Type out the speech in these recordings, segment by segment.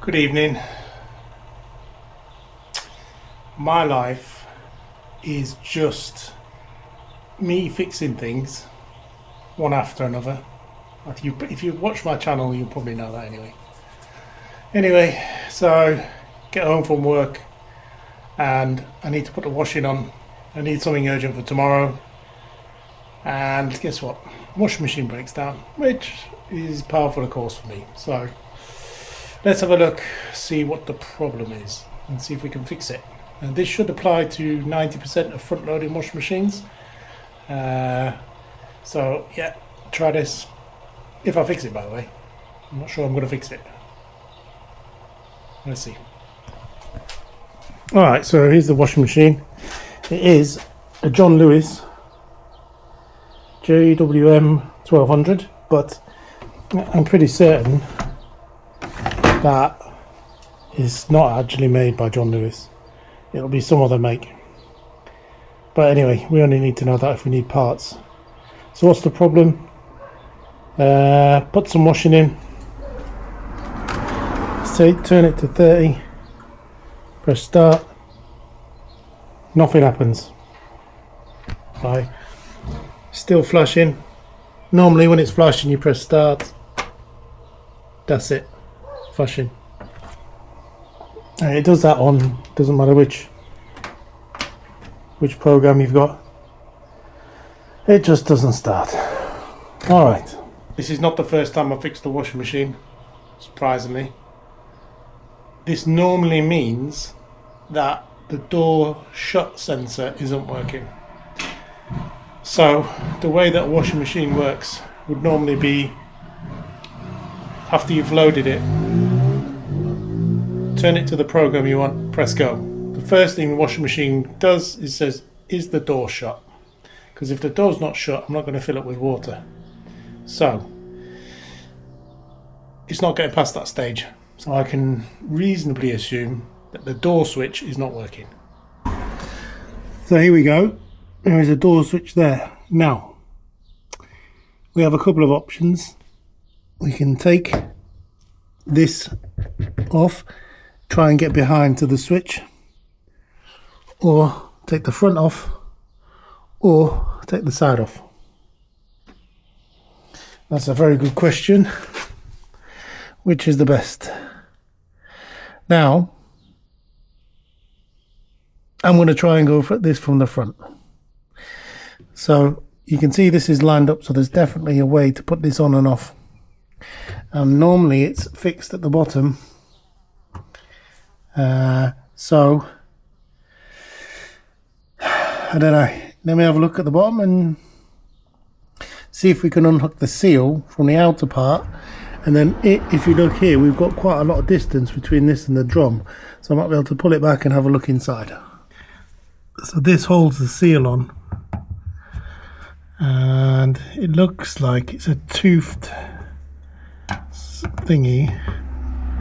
Good evening. My life is just me fixing things one after another. If you watch my channel, you'll probably know that anyway. Anyway, so get home from work and I need to put the washing on. I need something urgent for tomorrow. And guess what? Washing machine breaks down, which is par for the course for me. So let's have a look, see what the problem is, and see if we can fix it. And this should apply to 90% of front-loading washing machines. So yeah, try this. If I fix it, by the way. I'm not sure I'm going to fix it. Let's see. Alright, so here's the washing machine. It is a John Lewis JWM 1200, but I'm pretty certain that is not actually made by John Lewis. It'll be some other make. But anyway, we only need to know that if we need parts. So what's the problem? Put some washing in. Say turn it to 30. Press start. Nothing happens. Right. Still flashing. Normally when it's flashing you press start. That's it. Flashing. And it does that on, doesn't matter which program you've got. It just doesn't start. Alright. This is not the first time I fixed the washing machine, surprisingly. This normally means that the door shut sensor isn't working. So the way that a washing machine works would normally be, after you've loaded it, turn it to the program you want, press go. The first thing the washing machine does is says, is the door shut? Because if the door's not shut, I'm not going to fill it with water. So it's not getting past that stage. So I can reasonably assume that the door switch is not working. So here we go. There is a door switch there. Now we have a couple of options. We can take this off, try and get behind to the switch, or take the front off, or take the side off. That's a very good question. Which is the best? Now I'm going to try and go for this from the front. So you can see this is lined up, so there's definitely a way to put this on and off. Normally it's fixed at the bottom. So I don't know. Let me have a look at the bottom and see if we can unhook the seal from the outer part. And then if you look here, we've got quite a lot of distance between this and the drum. So I might be able to pull it back and have a look inside. So this holds the seal on. And it looks like it's a toothed thingy.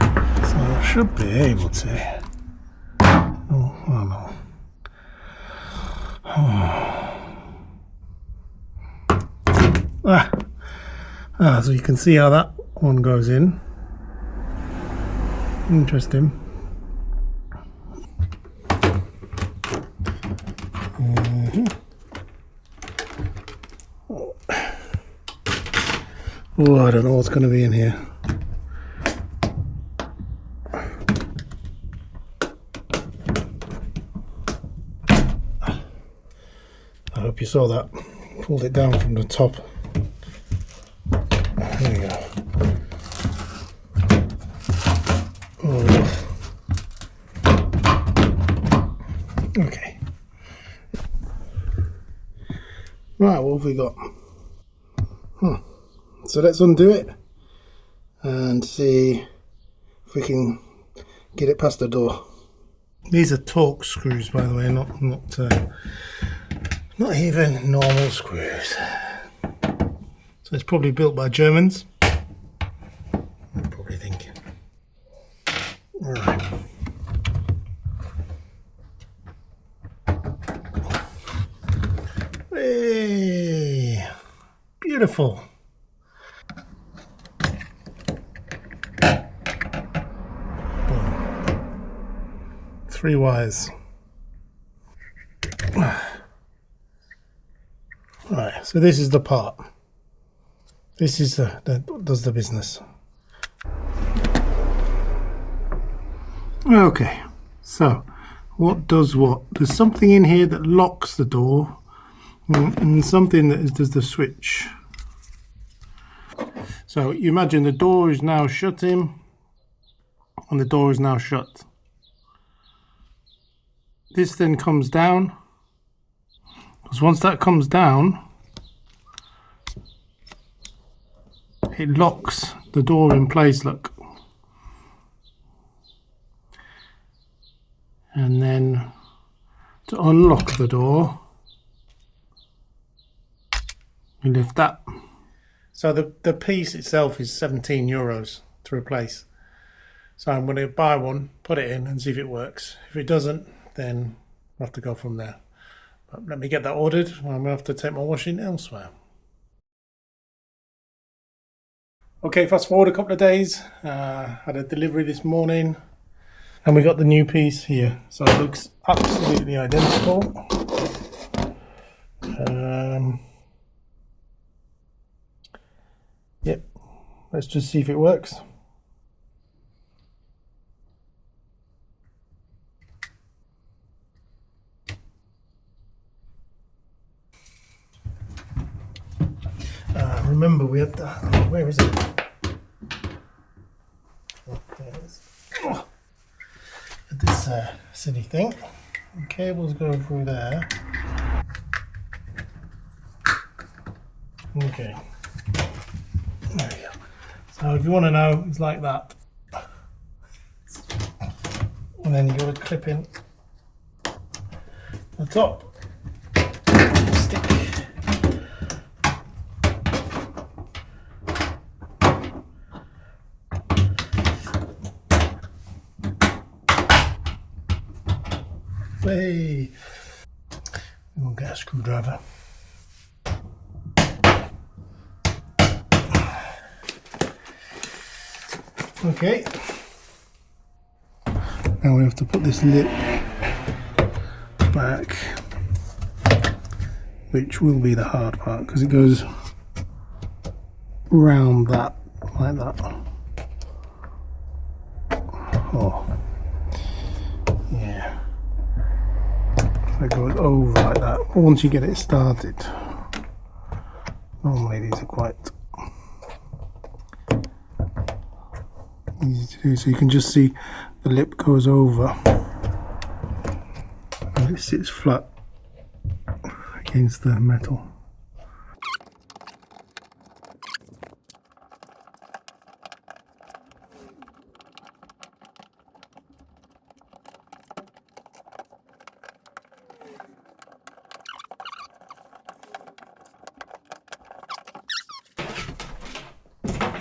So I should be able to. Oh no. So you can see how that one goes in. Interesting. Oh, I don't know what's going to be in here. I hope you saw that. Pulled it down from the top. There we go. Oh. Okay. Right, what have we got? So let's undo it and see if we can get it past the door. These are torque screws, by the way, not even normal screws. So it's probably built by Germans. I probably think. All right. Hey, beautiful. 3 wires. Right, so this is the part. This is that does the business. Okay, so what does what? There's something in here that locks the door, and something that does the switch. So you imagine the door is now shutting, and the door is now shut. This then comes down, because once that comes down, it locks the door in place, look. And then to unlock the door, you lift that. So the piece itself is €17 to replace. So I'm going to buy one, put it in and see if it works. If it doesn't, then I'll have to go from there. But let me get that ordered. I'm going to have to take my washing elsewhere. Okay, fast forward a couple of days. Had a delivery this morning. And we got the new piece here. So it looks absolutely identical. Yep, let's just see if it works. Remember we had that, where is it? Oh, there it is. Oh, this silly thing. The cables go through there. Okay. There we go. So if you want to know, it's like that. And then you've got to clip in the top. Stick. Hey. We'll get a screwdriver. Okay, now we have to put this lip back, which will be the hard part because it goes round that, like that. Oh, yeah, it goes over like that. Once you get it started, normally these are quite easy to do, so you can just see the lip goes over and it sits flat against the metal.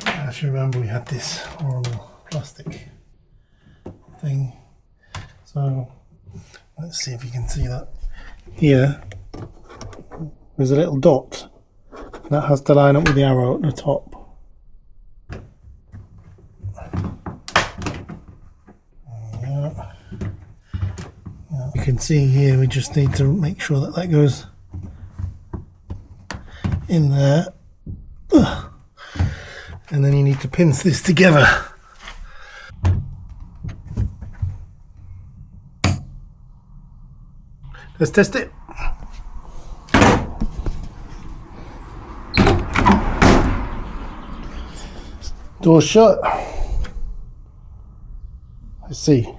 I should remember we had this horrible plastic thing. So let's see if you can see that. Here there's a little dot that has to line up with the arrow at the top. Yeah. You can see here we just need to make sure that that goes in there. Ugh. And then you need to pinch this together. Let's test it. Door shut. Let's see.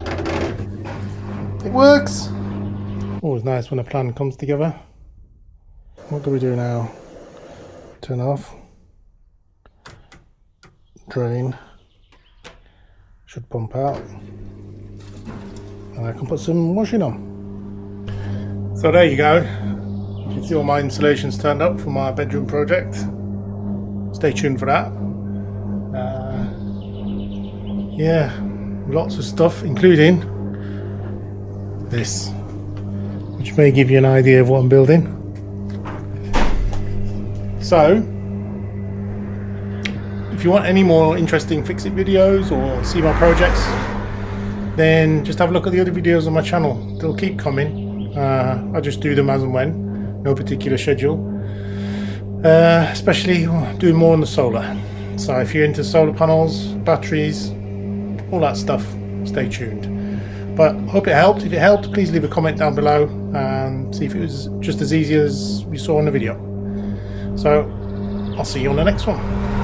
It works. Always nice when a plan comes together. What do we do now? Turn off. Drain. Should pump out. And I can put some washing on. So there you go. You can see all my installations turned up for my bedroom project. Stay tuned for that. Yeah, lots of stuff, including this, which may give you an idea of what I'm building. So, if you want any more interesting fix-it videos or see my projects, then just have a look at the other videos on my channel. They'll keep coming. I just do them as and when, no particular schedule. Especially doing more on the solar. So if you're into solar panels, batteries, all that stuff, stay tuned. But hope it helped. If it helped, please leave a comment down below and see if it was just as easy as you saw in the video. So I'll see you on the next one.